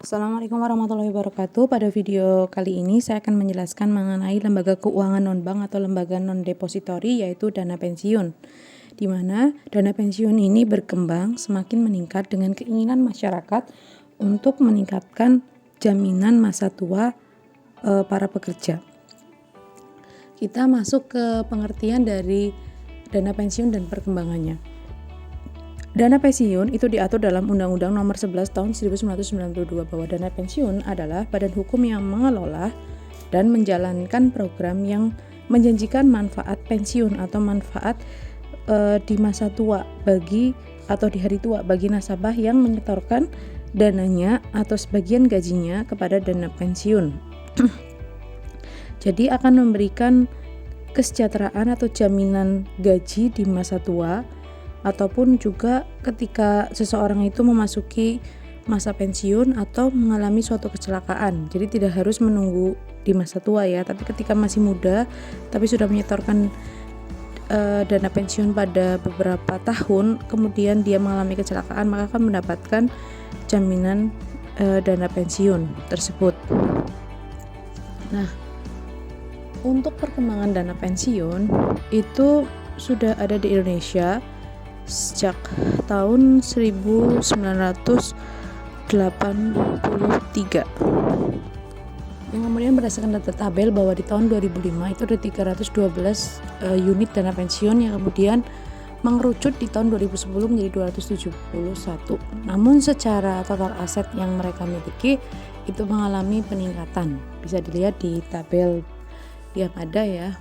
Assalamualaikum warahmatullahi wabarakatuh. Pada video kali ini saya akan menjelaskan mengenai lembaga keuangan non-bank atau lembaga non-depository, yaitu dana pensiun. Di mana dana pensiun ini berkembang semakin meningkat dengan keinginan masyarakat untuk meningkatkan jaminan masa tua para pekerja. Kita masuk ke pengertian dari dana pensiun dan perkembangannya. Dana pensiun itu diatur dalam Undang-Undang Nomor 11 Tahun 1992 bahwa dana pensiun adalah badan hukum yang mengelola dan menjalankan program yang menjanjikan manfaat pensiun atau manfaat di masa tua bagi atau di hari tua bagi nasabah yang menyetorkan dananya atau sebagian gajinya kepada dana pensiun. Jadi akan memberikan kesejahteraan atau jaminan gaji di masa tua, ataupun juga ketika seseorang itu memasuki masa pensiun atau mengalami suatu kecelakaan. Jadi tidak harus menunggu di masa tua ya, tapi ketika masih muda tapi sudah menyetorkan dana pensiun pada beberapa tahun, kemudian dia mengalami kecelakaan, maka akan mendapatkan jaminan dana pensiun tersebut. Nah, untuk perkembangan dana pensiun itu sudah ada di Indonesia sejak tahun 1983, yang kemudian berdasarkan data tabel bahwa di tahun 2005 itu ada 312 unit dana pensiun yang kemudian mengerucut di tahun 2010 menjadi 271. Namun secara total aset yang mereka miliki itu mengalami peningkatan, bisa dilihat di tabel yang ada ya.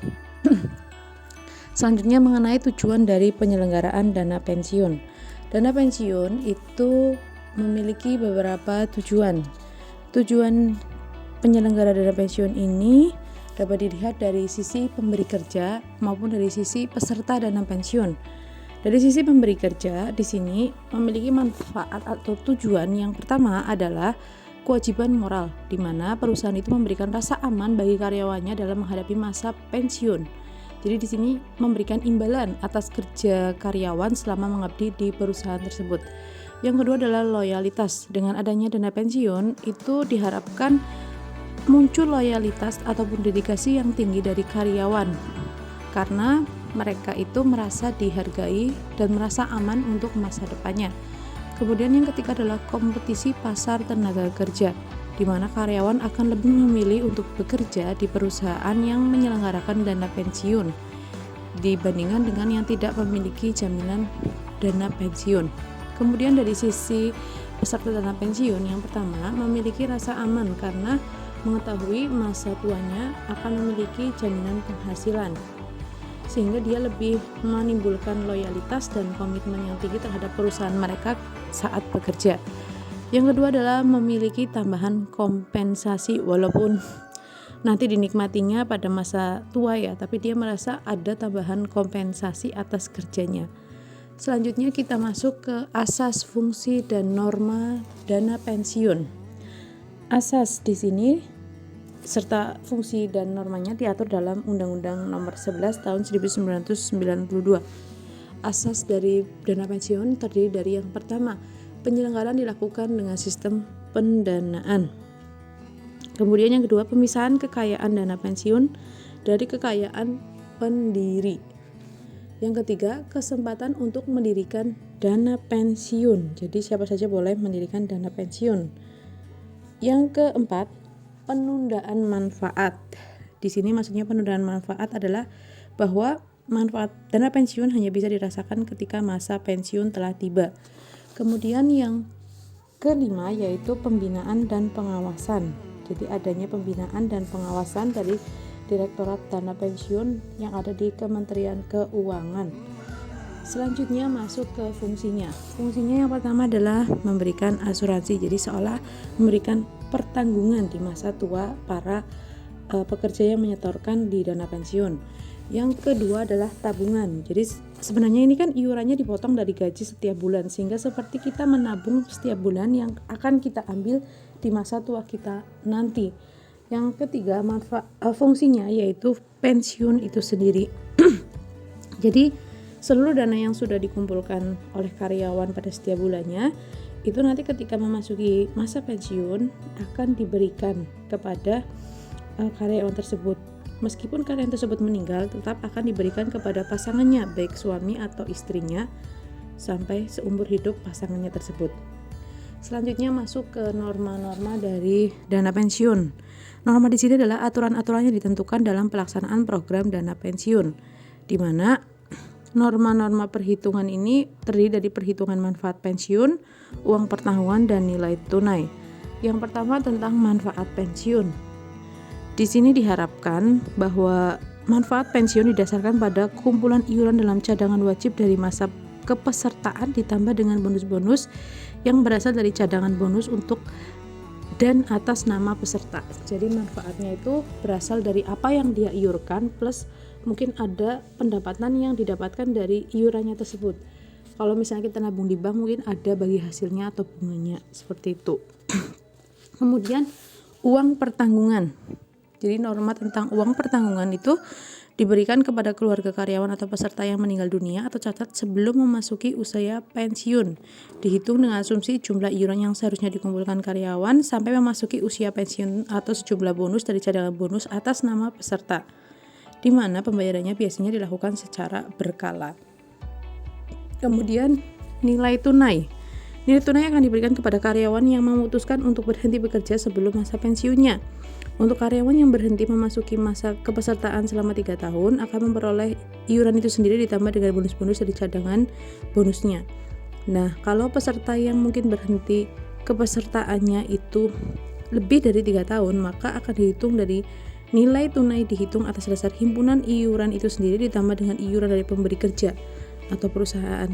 Selanjutnya mengenai tujuan dari penyelenggaraan dana pensiun. Dana pensiun itu memiliki beberapa tujuan. Tujuan penyelenggara dana pensiun ini dapat dilihat dari sisi pemberi kerja maupun dari sisi peserta dana pensiun. Dari sisi pemberi kerja di sini memiliki manfaat atau tujuan yang pertama adalah kewajiban moral, di mana perusahaan itu memberikan rasa aman bagi karyawannya dalam menghadapi masa pensiun. Jadi di sini memberikan imbalan atas kerja karyawan selama mengabdi di perusahaan tersebut. Yang kedua adalah loyalitas. Dengan adanya dana pensiun itu diharapkan muncul loyalitas ataupun dedikasi yang tinggi dari karyawan, karena mereka itu merasa dihargai dan merasa aman untuk masa depannya. Kemudian yang ketiga adalah kompetisi pasar tenaga kerja, di mana karyawan akan lebih memilih untuk bekerja di perusahaan yang menyelenggarakan dana pensiun dibandingkan dengan yang tidak memiliki jaminan dana pensiun. Kemudian dari sisi peserta dana pensiun, yang pertama memiliki rasa aman karena mengetahui masa tuanya akan memiliki jaminan penghasilan, sehingga dia lebih menimbulkan loyalitas dan komitmen yang tinggi terhadap perusahaan mereka saat bekerja. Yang kedua adalah memiliki tambahan kompensasi, walaupun nanti dinikmatinya pada masa tua ya, tapi dia merasa ada tambahan kompensasi atas kerjanya. Selanjutnya kita masuk ke asas, fungsi, dan norma dana pensiun. Asas di sini serta fungsi dan normanya diatur dalam Undang-Undang Nomor 11 Tahun 1992. Asas dari dana pensiun terdiri dari yang pertama, penyelenggaraan dilakukan dengan sistem pendanaan. Kemudian yang kedua, pemisahan kekayaan dana pensiun dari kekayaan pendiri. Yang ketiga, kesempatan untuk mendirikan dana pensiun. Jadi siapa saja boleh mendirikan dana pensiun. Yang keempat, penundaan manfaat. Di sini maksudnya penundaan manfaat adalah bahwa manfaat dana pensiun hanya bisa dirasakan ketika masa pensiun telah tiba. Kemudian yang kelima yaitu pembinaan dan pengawasan. Jadi adanya pembinaan dan pengawasan dari Direktorat Dana Pensiun yang ada di Kementerian Keuangan. Selanjutnya masuk ke fungsinya. Fungsinya yang pertama adalah memberikan asuransi. Jadi seolah memberikan pertanggungan di masa tua para pekerja yang menyetorkan di dana pensiun. Yang kedua adalah tabungan. Jadi sebenarnya ini kan iurannya dipotong dari gaji setiap bulan, sehingga seperti kita menabung setiap bulan yang akan kita ambil di masa tua kita nanti. Yang ketiga fungsinya yaitu pensiun itu sendiri. Jadi seluruh dana yang sudah dikumpulkan oleh karyawan pada setiap bulannya itu nanti ketika memasuki masa pensiun akan diberikan kepada karyawan tersebut. Meskipun karyawan tersebut meninggal, tetap akan diberikan kepada pasangannya, baik suami atau istrinya, sampai seumur hidup pasangannya tersebut. Selanjutnya masuk ke norma-norma dari dana pensiun. Norma di sini adalah aturan-aturan yang ditentukan dalam pelaksanaan program dana pensiun, di mana norma-norma perhitungan ini terdiri dari perhitungan manfaat pensiun, uang pertahuan, dan nilai tunai. Yang pertama tentang manfaat pensiun. Di sini diharapkan bahwa manfaat pensiun didasarkan pada kumpulan iuran dalam cadangan wajib dari masa kepesertaan ditambah dengan bonus-bonus yang berasal dari cadangan bonus untuk dan atas nama peserta. Jadi manfaatnya itu berasal dari apa yang dia iurkan plus mungkin ada pendapatan yang didapatkan dari iurannya tersebut. Kalau misalnya kita nabung di bank mungkin ada bagi hasilnya atau bunganya, seperti itu. Kemudian uang pertanggungan. Jadi norma tentang uang pertanggungan itu diberikan kepada keluarga karyawan atau peserta yang meninggal dunia atau cacat sebelum memasuki usia pensiun. Dihitung dengan asumsi jumlah iuran yang seharusnya dikumpulkan karyawan sampai memasuki usia pensiun atau sejumlah bonus dari cadangan bonus atas nama peserta, di mana pembayarannya biasanya dilakukan secara berkala. Kemudian nilai tunai. Nilai tunai akan diberikan kepada karyawan yang memutuskan untuk berhenti bekerja sebelum masa pensiunnya. Untuk karyawan yang berhenti memasuki masa kepesertaan selama 3 tahun akan memperoleh iuran itu sendiri ditambah dengan bonus-bonus dari cadangan bonusnya. Nah, kalau peserta yang mungkin berhenti kepesertaannya itu lebih dari 3 tahun, maka akan dihitung dari nilai tunai dihitung atas dasar himpunan iuran itu sendiri ditambah dengan iuran dari pemberi kerja atau perusahaan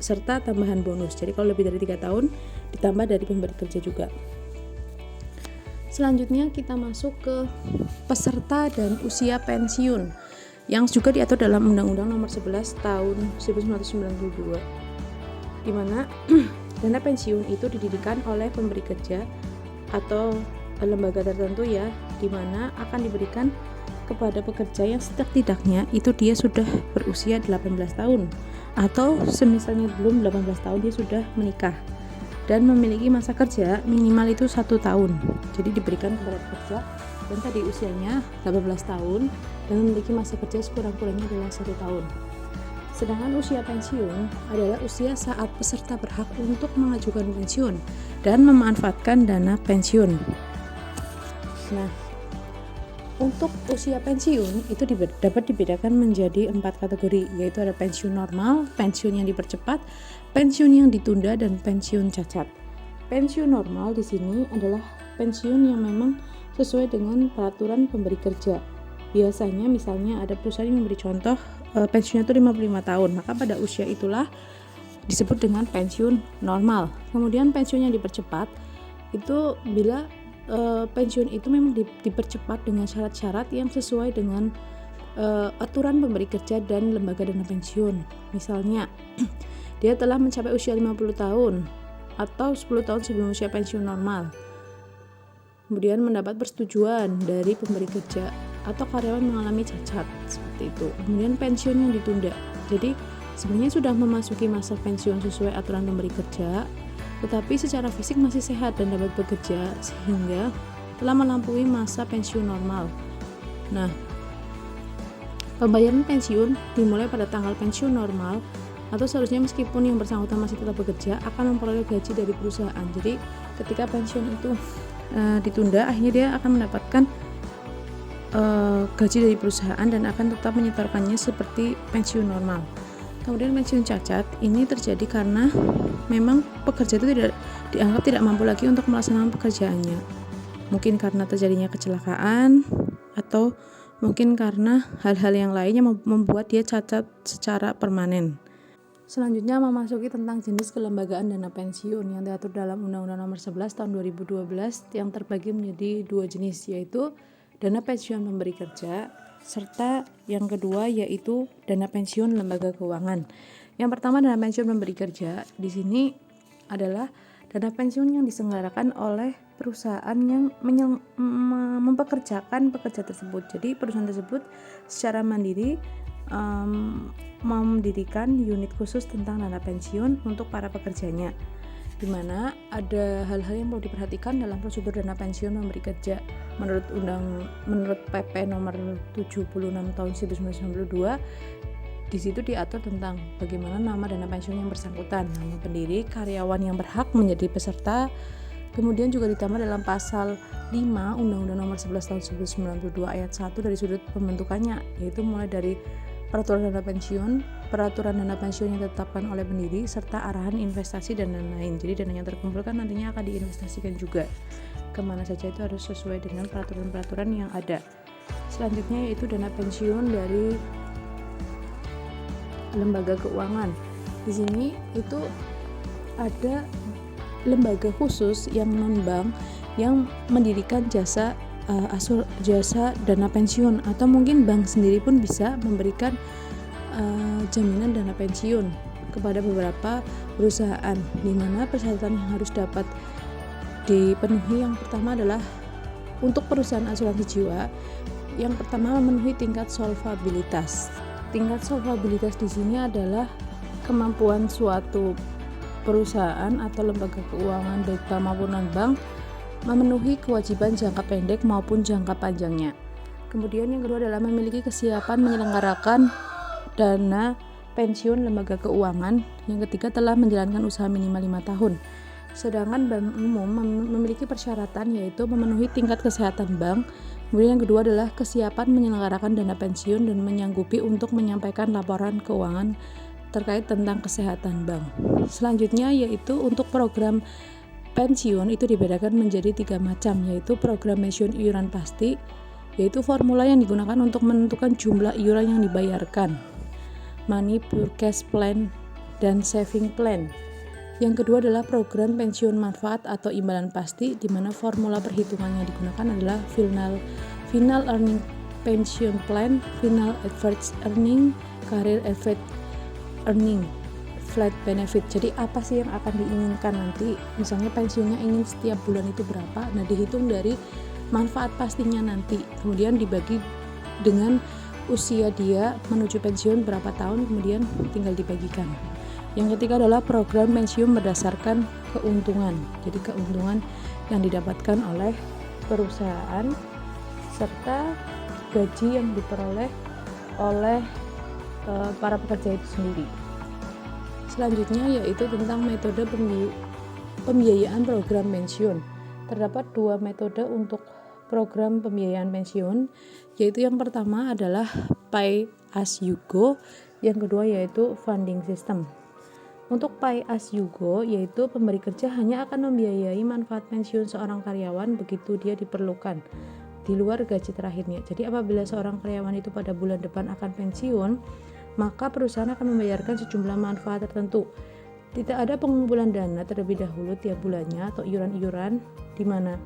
serta tambahan bonus. Jadi kalau lebih dari 3 tahun ditambah dari pemberi kerja juga. Selanjutnya kita masuk ke peserta dan usia pensiun yang juga diatur dalam Undang-Undang Nomor 11 Tahun 1992, di mana dana pensiun itu didirikan oleh pemberi kerja atau lembaga tertentu ya, di mana akan diberikan kepada pekerja yang setidak-tidaknya itu dia sudah berusia 18 tahun atau semisalnya belum 18 tahun dia sudah menikah dan memiliki masa kerja minimal itu 1 tahun. Jadi diberikan kepada pekerja yang tadi usianya 18 tahun dan memiliki masa kerja sekurang-kurangnya adalah 1 tahun. Sedangkan usia pensiun adalah usia saat peserta berhak untuk mengajukan pensiun dan memanfaatkan dana pensiun. Nah, untuk usia pensiun itu dapat dibedakan menjadi 4 kategori, yaitu ada pensiun normal, pensiun yang dipercepat, pensiun yang ditunda, dan pensiun cacat. Pensiun normal di sini adalah pensiun yang memang sesuai dengan peraturan pemberi kerja. Biasanya misalnya ada perusahaan yang memberi contoh pensiunnya itu 55 tahun, maka pada usia itulah disebut dengan pensiun normal. Kemudian pensiun yang dipercepat itu bila pensiun itu memang dipercepat dengan syarat-syarat yang sesuai dengan aturan pemberi kerja dan lembaga dana pensiun. Misalnya dia telah mencapai usia 50 tahun atau 10 tahun sebelum usia pensiun normal, kemudian mendapat persetujuan dari pemberi kerja atau karyawan mengalami cacat, seperti itu. Kemudian pensiun yang ditunda, jadi sebenarnya sudah memasuki masa pensiun sesuai aturan pemberi kerja, tetapi secara fisik masih sehat dan dapat bekerja sehingga telah melampaui masa pensiun normal. Nah, pembayaran pensiun dimulai pada tanggal pensiun normal atau seharusnya meskipun yang bersangkutan masih tetap bekerja akan memperoleh gaji dari perusahaan. Jadi ketika pensiun itu ditunda, akhirnya dia akan mendapatkan gaji dari perusahaan dan akan tetap menyetorkannya seperti pensiun normal. Kemudian pensiun cacat ini terjadi karena memang pekerja itu dianggap tidak mampu lagi untuk melaksanakan pekerjaannya. Mungkin karena terjadinya kecelakaan atau mungkin karena hal-hal yang lainnya membuat dia cacat secara permanen. Selanjutnya memasuki tentang jenis kelembagaan dana pensiun yang diatur dalam Undang-Undang Nomor 11 Tahun 2012 yang terbagi menjadi 2 jenis, yaitu dana pensiun pemberi kerja serta yang kedua yaitu dana pensiun lembaga keuangan. Yang pertama dana pensiun pemberi kerja. Di sini adalah dana pensiun yang diselenggarakan oleh perusahaan yang mempekerjakan pekerja tersebut. Jadi perusahaan tersebut secara mandiri mendirikan unit khusus tentang dana pensiun untuk para pekerjanya. di mana ada hal-hal yang perlu diperhatikan dalam prosedur dana pensiun memberi kerja. Menurut PP nomor 76 tahun 1992, di situ diatur tentang bagaimana nama dana pensiun yang bersangkutan, nama pendiri, karyawan yang berhak menjadi peserta. Kemudian juga ditambah dalam pasal 5 Undang-Undang nomor 11 tahun 1992 ayat 1 dari sudut pembentukannya, yaitu mulai dari peraturan dana pensiun yang ditetapkan oleh pendiri, serta arahan investasi dan lain-lain. Jadi dana yang terkumpulkan nantinya akan diinvestasikan juga kemana saja, itu harus sesuai dengan peraturan-peraturan yang ada. Selanjutnya yaitu dana pensiun dari lembaga keuangan. Di sini itu ada lembaga khusus yang non-bank yang mendirikan jasa dana pensiun, atau mungkin bank sendiri pun bisa memberikan jaminan dana pensiun kepada beberapa perusahaan, di mana persyaratan yang harus dapat dipenuhi yang pertama adalah untuk perusahaan asuransi jiwa, yang pertama memenuhi tingkat solvabilitas. Tingkat solvabilitas di sini adalah kemampuan suatu perusahaan atau lembaga keuangan baik bank maupun non-bank memenuhi kewajiban jangka pendek maupun jangka panjangnya. Kemudian yang kedua adalah memiliki kesiapan menyelenggarakan dana pensiun lembaga keuangan. Yang ketiga telah menjalankan usaha minimal 5 tahun. Sedangkan bank umum memiliki persyaratan yaitu memenuhi tingkat kesehatan bank. Kemudian yang kedua adalah kesiapan menyelenggarakan dana pensiun dan menyanggupi untuk menyampaikan laporan keuangan terkait tentang kesehatan bank. Selanjutnya yaitu untuk program pensiun itu dibedakan menjadi 3 macam, yaitu program pensiun iuran pasti, yaitu formula yang digunakan untuk menentukan jumlah iuran yang dibayarkan, money purchase plan, dan saving plan. Yang kedua adalah program pensiun manfaat atau imbalan pasti, di mana formula perhitungan yang digunakan adalah final earning pension plan, final average earning, career average earning, flat benefit. Jadi apa sih yang akan diinginkan nanti, misalnya pensiunnya ingin setiap bulan itu berapa, nah dihitung dari manfaat pastinya nanti, kemudian dibagi dengan usia dia menuju pensiun berapa tahun, kemudian tinggal dibagikan. Yang ketiga adalah program pensiun berdasarkan keuntungan, jadi keuntungan yang didapatkan oleh perusahaan serta gaji yang diperoleh oleh para pekerja itu sendiri. Selanjutnya yaitu tentang metode pembiayaan program pensiun. Terdapat 2 metode untuk program pembiayaan pensiun, yaitu yang pertama adalah pay as you go, yang kedua yaitu funding system. Untuk pay as you go, yaitu pemberi kerja hanya akan membiayai manfaat pensiun seorang karyawan begitu dia diperlukan, di luar gaji terakhirnya. Jadi apabila seorang karyawan itu pada bulan depan akan pensiun, maka perusahaan akan membayarkan sejumlah manfaat tertentu. Tidak ada pengumpulan dana terlebih dahulu tiap bulannya atau iuran-iuran, di mana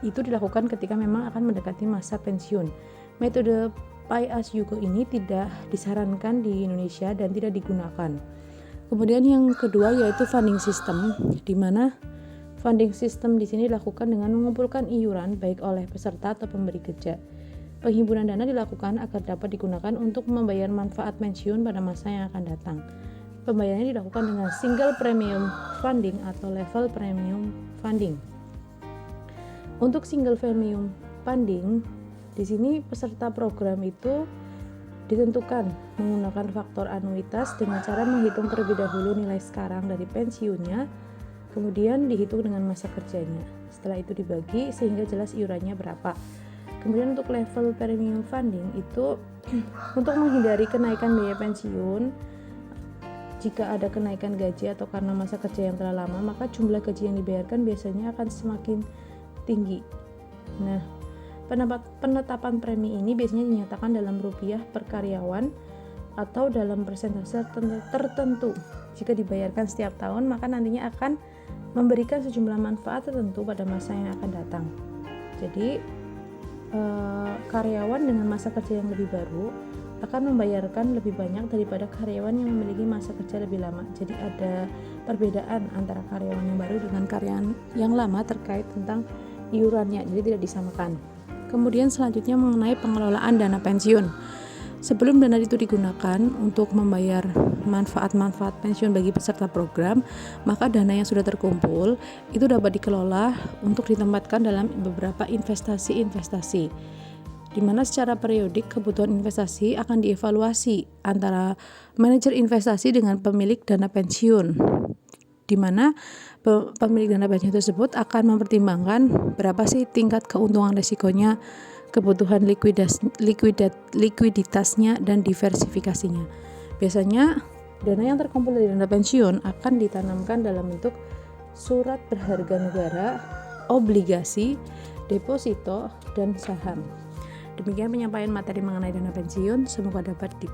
itu dilakukan ketika memang akan mendekati masa pensiun. Metode pay as you go ini tidak disarankan di Indonesia dan tidak digunakan. Kemudian yang kedua yaitu funding system, di mana funding system di sini dilakukan dengan mengumpulkan iuran baik oleh peserta atau pemberi kerja. Penghimpunan dana dilakukan agar dapat digunakan untuk membayar manfaat pensiun pada masa yang akan datang. Pembayarannya dilakukan dengan single premium funding atau level premium funding. Untuk single premium funding, di sini peserta program itu ditentukan menggunakan faktor anuitas dengan cara menghitung terlebih dahulu nilai sekarang dari pensiunnya, kemudian dihitung dengan masa kerjanya. Setelah itu dibagi sehingga jelas iurannya berapa. Kemudian untuk level premium funding itu untuk menghindari kenaikan biaya pensiun, jika ada kenaikan gaji atau karena masa kerja yang telah lama, maka jumlah gaji yang dibayarkan biasanya akan semakin tinggi. Nah, penetapan premi ini biasanya dinyatakan dalam rupiah per karyawan atau dalam persentase tertentu. Jika dibayarkan setiap tahun, maka nantinya akan memberikan sejumlah manfaat tertentu pada masa yang akan datang. Jadi karyawan dengan masa kerja yang lebih baru akan membayarkan lebih banyak daripada karyawan yang memiliki masa kerja lebih lama. Jadi ada perbedaan antara karyawan yang baru dengan karyawan yang lama terkait tentang iurannya, jadi tidak disamakan. Kemudian selanjutnya mengenai pengelolaan dana pensiun. Sebelum dana itu digunakan untuk membayar manfaat-manfaat pensiun bagi peserta program, maka dana yang sudah terkumpul itu dapat dikelola untuk ditempatkan dalam beberapa investasi-investasi, di mana secara periodik kebutuhan investasi akan dievaluasi antara manajer investasi dengan pemilik dana pensiun, di mana pemilik dana pensiun tersebut akan mempertimbangkan berapa sih tingkat keuntungan risikonya, kebutuhan likuiditasnya, dan diversifikasinya. Biasanya dana yang terkumpul dari dana pensiun akan ditanamkan dalam bentuk surat berharga negara, obligasi, deposito, dan saham. Demikian penyampaian materi mengenai dana pensiun, semoga dapat